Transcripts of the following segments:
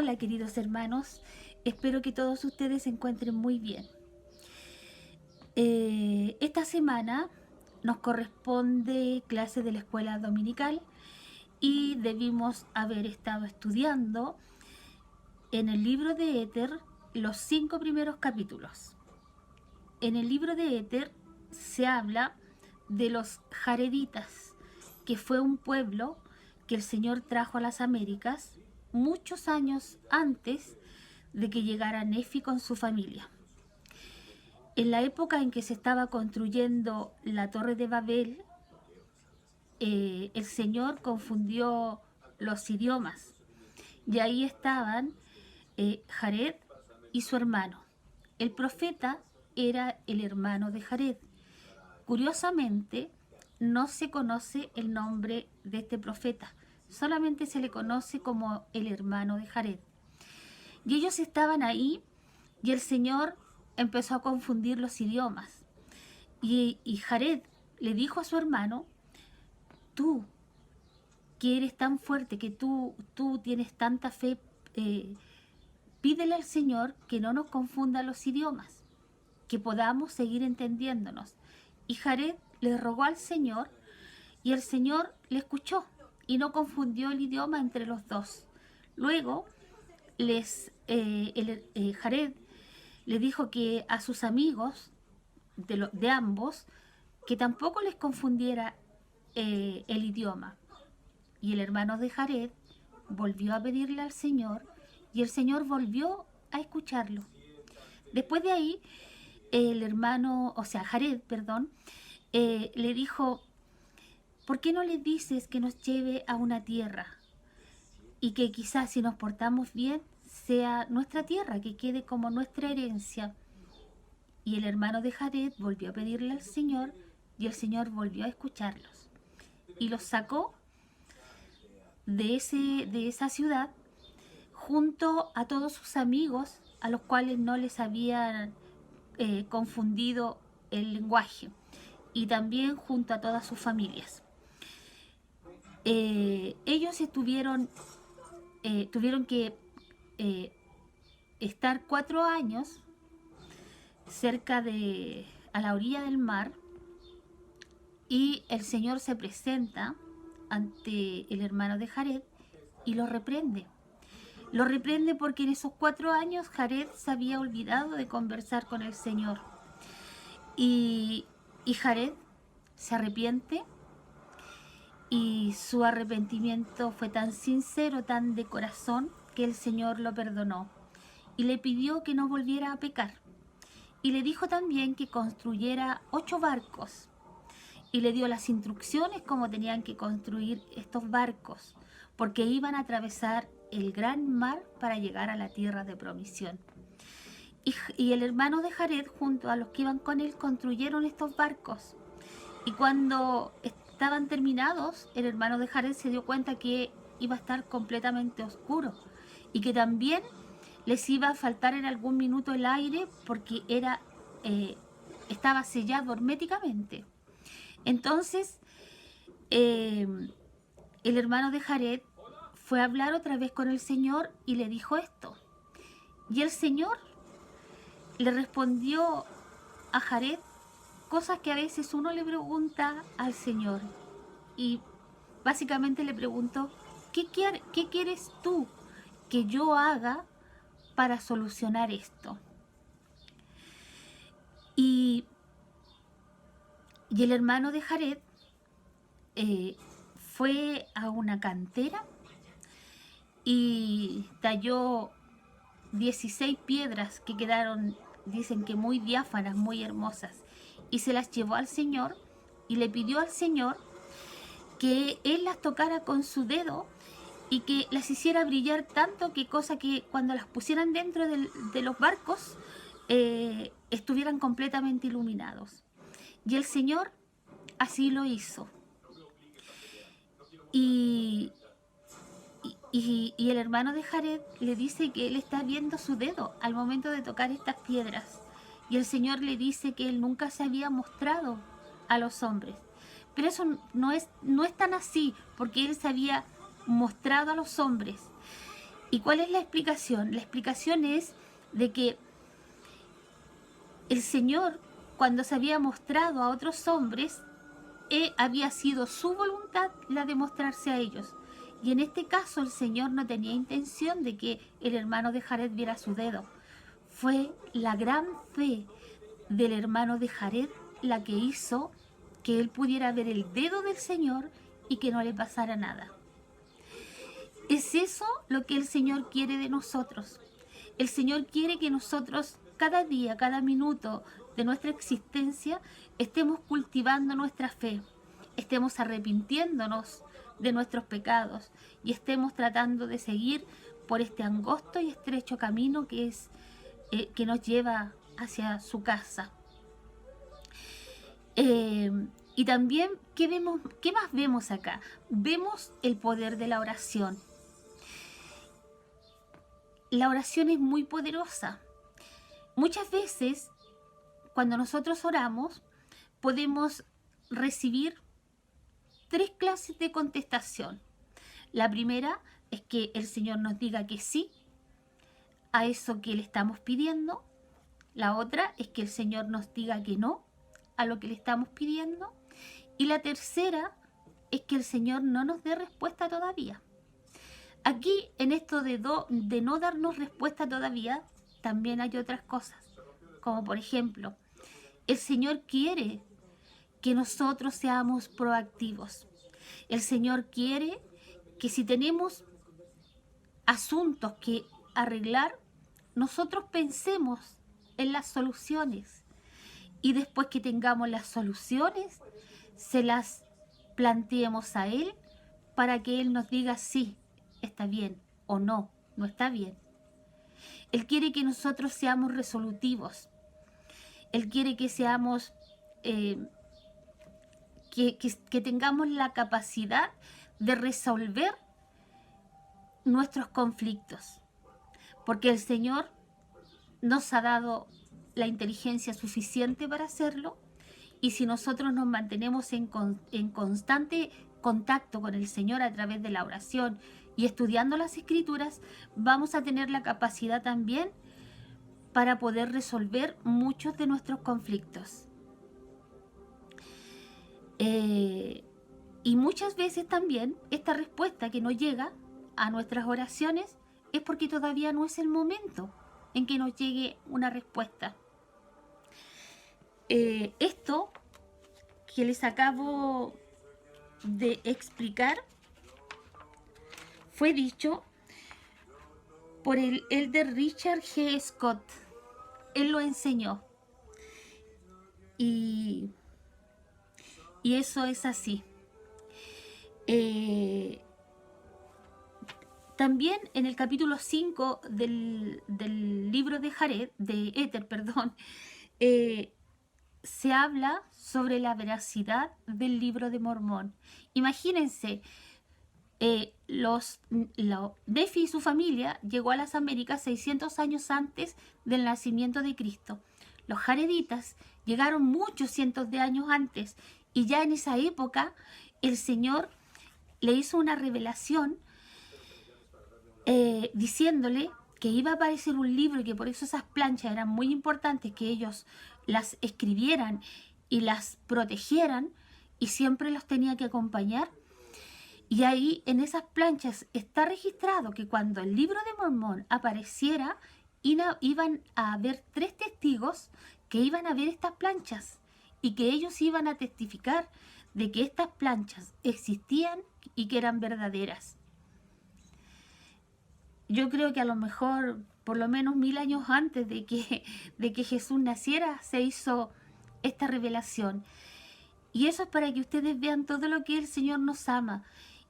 Hola queridos hermanos, espero que todos ustedes se encuentren muy bien. Esta semana nos corresponde clase de la escuela dominical y debimos haber estado estudiando en el libro de Éter los 5 primeros capítulos. En el libro de Éter se habla de los jareditas, que fue un pueblo que el Señor trajo a las Américas muchos años antes de que llegara Nefi con su familia. En la época en que se estaba construyendo la Torre de Babel, el Señor confundió los idiomas y ahí estaban Jared y su hermano. El profeta era el hermano de Jared. Curiosamente, no se conoce el nombre de este profeta, solamente se le conoce como el hermano de Jared. Y ellos estaban ahí y el Señor empezó a confundir los idiomas. Y Jared le dijo a su hermano, tú que eres tan fuerte, que tú tienes tanta fe, pídele al Señor que no nos confunda los idiomas, que podamos seguir entendiéndonos. Y Jared le rogó al Señor y el Señor le escuchó y no confundió el idioma entre los dos. Luego, Jared le dijo que a sus amigos de ambos, que tampoco les confundiera el idioma. Y el hermano de Jared volvió a pedirle al Señor y el Señor volvió a escucharlo. Después de ahí, Jared, le dijo, ¿por qué no le dices que nos lleve a una tierra? Y que quizás si nos portamos bien, sea nuestra tierra, que quede como nuestra herencia. Y el hermano de Jared volvió a pedirle al Señor y el Señor volvió a escucharlos. Y los sacó de esa ciudad junto a todos sus amigos, a los cuales no les habían confundido el lenguaje, y también junto a todas sus familias. Ellos tuvieron que estar 4 años a la orilla del mar, y el Señor se presenta ante el hermano de Jared y lo reprende. Lo reprende porque en esos 4 años Jared se había olvidado de conversar con el Señor. Y Jared se arrepiente, y su arrepentimiento fue tan sincero, tan de corazón, que el Señor lo perdonó y le pidió que no volviera a pecar. Y le dijo también que construyera 8 barcos y le dio las instrucciones cómo tenían que construir estos barcos, porque iban a atravesar el gran mar para llegar a la tierra de promisión. Y el hermano de Jared, junto a los que iban con él, construyeron estos barcos. Y cuando estaban terminados, el hermano de Jared se dio cuenta que iba a estar completamente oscuro y que también les iba a faltar en algún minuto el aire, porque estaba sellado herméticamente. Entonces, el hermano de Jared fue a hablar otra vez con el Señor y le dijo esto. Y el Señor le respondió a Jared cosas que a veces uno le pregunta al Señor. Y básicamente le preguntó, ¿qué quieres tú que yo haga para solucionar esto? Y el hermano de Jared fue a una cantera y talló 16 piedras que quedaron, dicen que muy diáfanas, muy hermosas, y se las llevó al Señor y le pidió al Señor que Él las tocara con su dedo y que las hiciera brillar tanto, que cuando las pusieran dentro de los barcos estuvieran completamente iluminados. Y el Señor así lo hizo. Y el hermano de Jared le dice que él está viendo su dedo al momento de tocar estas piedras. Y el Señor le dice que él nunca se había mostrado a los hombres. Pero eso no es tan así, porque él se había mostrado a los hombres. ¿Y cuál es la explicación? La explicación es de que el Señor, cuando se había mostrado a otros hombres, había sido su voluntad la de mostrarse a ellos. Y en este caso el Señor no tenía intención de que el hermano de Jared viera su dedo. Fue la gran fe del hermano de Jared la que hizo que él pudiera ver el dedo del Señor y que no le pasara nada. Es eso lo que el Señor quiere de nosotros. El Señor quiere que nosotros cada día, cada minuto de nuestra existencia estemos cultivando nuestra fe, estemos arrepintiéndonos de nuestros pecados y estemos tratando de seguir por este angosto y estrecho camino que nos lleva hacia su casa. Y también, ¿qué más vemos acá? Vemos el poder de la oración. La oración es muy poderosa. Muchas veces, cuando nosotros oramos, podemos recibir 3 clases de contestación. La primera es que el Señor nos diga que sí a eso que le estamos pidiendo. La otra es que el Señor nos diga que no a lo que le estamos pidiendo. Y la tercera es que el Señor no nos dé respuesta todavía. Aquí, en esto de no darnos respuesta todavía, también hay otras cosas. Como por ejemplo, el Señor quiere que nosotros seamos proactivos. El Señor quiere que si tenemos asuntos que arreglar, nosotros pensemos en las soluciones. Y después que tengamos las soluciones, se las planteemos a Él para que Él nos diga sí, está bien, o no, no está bien. Él quiere que nosotros seamos resolutivos. Él quiere que seamos, que tengamos la capacidad de resolver nuestros conflictos. Porque el Señor nos ha dado la inteligencia suficiente para hacerlo. Y si nosotros nos mantenemos en constante contacto con el Señor a través de la oración y estudiando las Escrituras, vamos a tener la capacidad también para poder resolver muchos de nuestros conflictos. Y muchas veces también esta respuesta que nos llega a nuestras oraciones es porque todavía no es el momento en que nos llegue una respuesta. Esto que les acabo de explicar fue dicho por el elder Richard G. Scott. Él lo enseñó. Y eso es así. También en el capítulo 5 del libro de Ether, se habla sobre la veracidad del libro de Mormón. Imagínense, Nefi y su familia llegó a las Américas 600 años antes del nacimiento de Cristo. Los jareditas llegaron muchos cientos de años antes y ya en esa época el Señor le hizo una revelación diciéndole que iba a aparecer un libro y que por eso esas planchas eran muy importantes, que ellos las escribieran y las protegieran y siempre los tenía que acompañar. Y ahí en esas planchas está registrado que cuando el libro de Mormón apareciera, iban a haber 3 testigos que iban a ver estas planchas y que ellos iban a testificar de que estas planchas existían y que eran verdaderas. Yo creo que a lo mejor, por lo menos 1000 años antes de que Jesús naciera, se hizo esta revelación. Y eso es para que ustedes vean todo lo que el Señor nos ama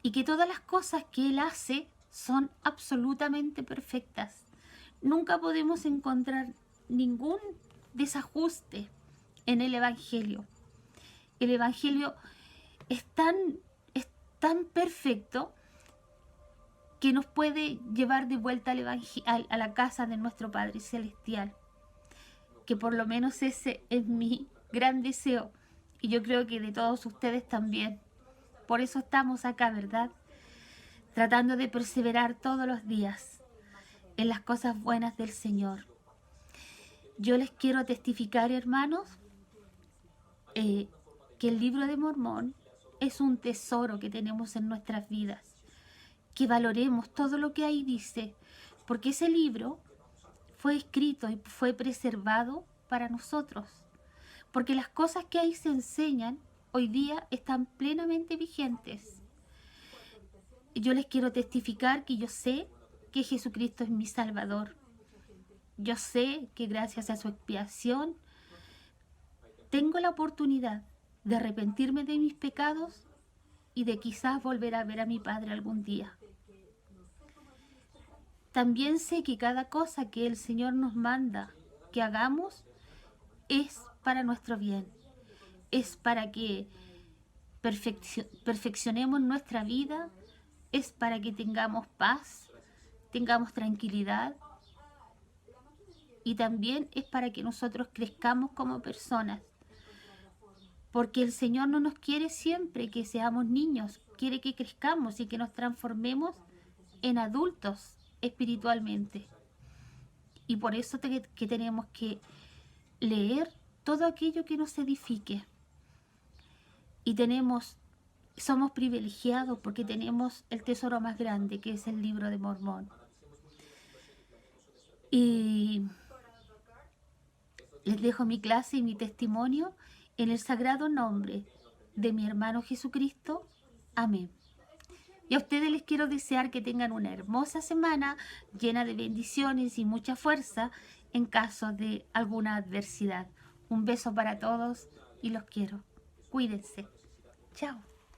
y que todas las cosas que Él hace son absolutamente perfectas. Nunca podemos encontrar ningún desajuste en el Evangelio. El Evangelio es tan perfecto que nos puede llevar de vuelta a la casa de nuestro Padre Celestial. Que por lo menos ese es mi gran deseo. Y yo creo que de todos ustedes también. Por eso estamos acá, ¿verdad? Tratando de perseverar todos los días. en las cosas buenas del Señor. Yo les quiero testificar, hermanos, que el libro de Mormón es un tesoro que tenemos en nuestras vidas, que valoremos todo lo que ahí dice, porque ese libro fue escrito y fue preservado para nosotros, porque las cosas que ahí se enseñan hoy día están plenamente vigentes. Yo les quiero testificar que yo sé que Jesucristo es mi Salvador. Yo sé que gracias a su expiación tengo la oportunidad de arrepentirme de mis pecados y de quizás volver a ver a mi Padre algún día. También sé que cada cosa que el Señor nos manda que hagamos es para nuestro bien, es para que perfeccionemos nuestra vida, es para que tengamos paz, tengamos tranquilidad, y también es para que nosotros crezcamos como personas, porque el Señor no nos quiere siempre que seamos niños, quiere que crezcamos y que nos transformemos en adultos espiritualmente. Y por eso que tenemos que leer todo aquello que nos edifique. Y somos privilegiados porque tenemos el tesoro más grande, que es el libro de Mormón. Y les dejo mi clase y mi testimonio en el sagrado nombre de mi hermano Jesucristo. Amén. Y a ustedes les quiero desear que tengan una hermosa semana llena de bendiciones y mucha fuerza en caso de alguna adversidad. Un beso para todos y los quiero. Cuídense. Chao.